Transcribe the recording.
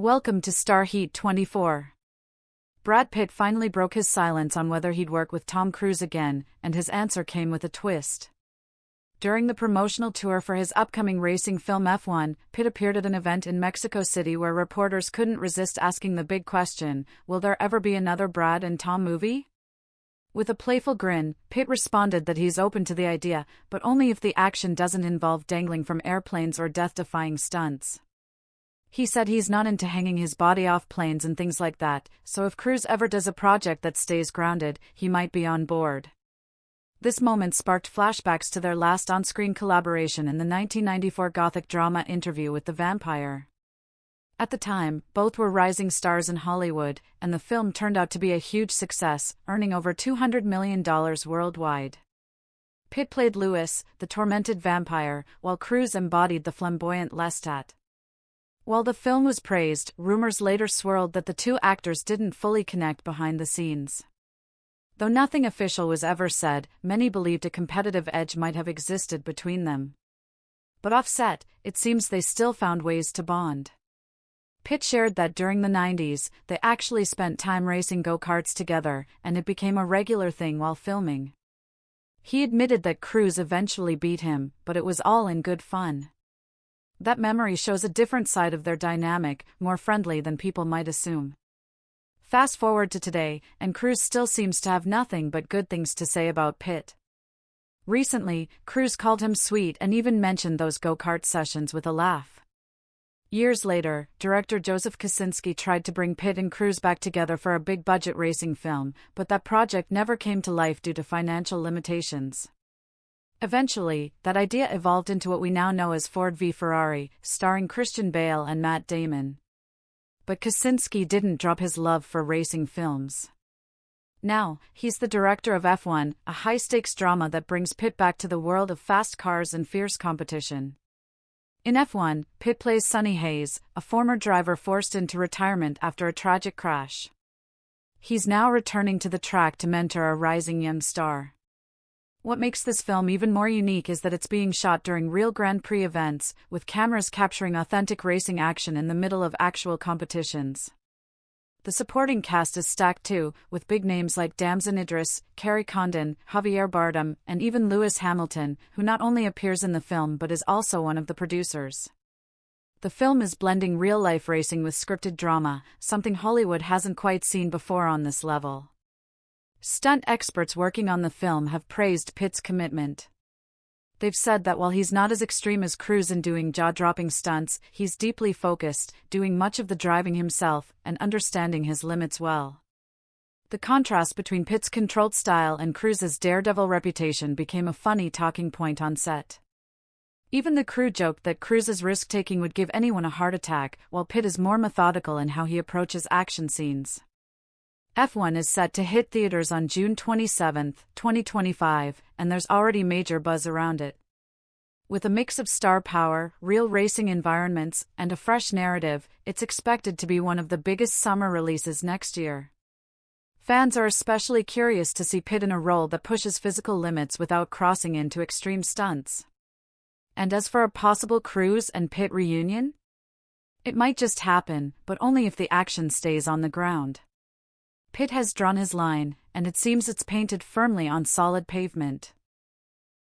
Welcome to Star Heat 24. Brad Pitt finally broke his silence on whether he'd work with Tom Cruise again, and his answer came with a twist. During the promotional tour for his upcoming racing film F1, Pitt appeared at an event in Mexico City where reporters couldn't resist asking the big question, will there ever be another Brad and Tom movie? With a playful grin, Pitt responded that he's open to the idea, but only if the action doesn't involve dangling from airplanes or death-defying stunts. He said he's not into hanging his body off planes and things like that, so if Cruise ever does a project that stays grounded, he might be on board. This moment sparked flashbacks to their last on-screen collaboration in the 1994 gothic drama Interview with the Vampire. At the time, both were rising stars in Hollywood, and the film turned out to be a huge success, earning over $200 million worldwide. Pitt played Louis, the tormented vampire, while Cruise embodied the flamboyant Lestat. While the film was praised, rumors later swirled that the two actors didn't fully connect behind the scenes. Though nothing official was ever said, many believed a competitive edge might have existed between them. But off-set, it seems they still found ways to bond. Pitt shared that during the 90s, they actually spent time racing go-karts together, and it became a regular thing while filming. He admitted that Cruise eventually beat him, but it was all in good fun. That memory shows a different side of their dynamic, more friendly than people might assume. Fast forward to today, and Cruise still seems to have nothing but good things to say about Pitt. Recently, Cruise called him sweet and even mentioned those go-kart sessions with a laugh. Years later, director Joseph Kosinski tried to bring Pitt and Cruise back together for a big-budget racing film, but that project never came to life due to financial limitations. Eventually, that idea evolved into what we now know as Ford v Ferrari, starring Christian Bale and Matt Damon. But Kosinski didn't drop his love for racing films. Now, he's the director of F1, a high-stakes drama that brings Pitt back to the world of fast cars and fierce competition. In F1, Pitt plays Sonny Hayes, a former driver forced into retirement after a tragic crash. He's now returning to the track to mentor a rising young star. What makes this film even more unique is that it's being shot during real Grand Prix events, with cameras capturing authentic racing action in the middle of actual competitions. The supporting cast is stacked too, with big names like Damson Idris, Carrie Condon, Javier Bardem, and even Lewis Hamilton, who not only appears in the film but is also one of the producers. The film is blending real-life racing with scripted drama, something Hollywood hasn't quite seen before on this level. Stunt experts working on the film have praised Pitt's commitment. They've said that while he's not as extreme as Cruise in doing jaw-dropping stunts, he's deeply focused, doing much of the driving himself, and understanding his limits well. The contrast between Pitt's controlled style and Cruise's daredevil reputation became a funny talking point on set. Even the crew joked that Cruise's risk-taking would give anyone a heart attack, while Pitt is more methodical in how he approaches action scenes. F1 is set to hit theaters on June 27, 2025, and there's already major buzz around it. With a mix of star power, real racing environments, and a fresh narrative, it's expected to be one of the biggest summer releases next year. Fans are especially curious to see Pitt in a role that pushes physical limits without crossing into extreme stunts. And as for a possible Cruise and Pitt reunion? It might just happen, but only if the action stays on the ground. Pitt has drawn his line, and it seems it's painted firmly on solid pavement.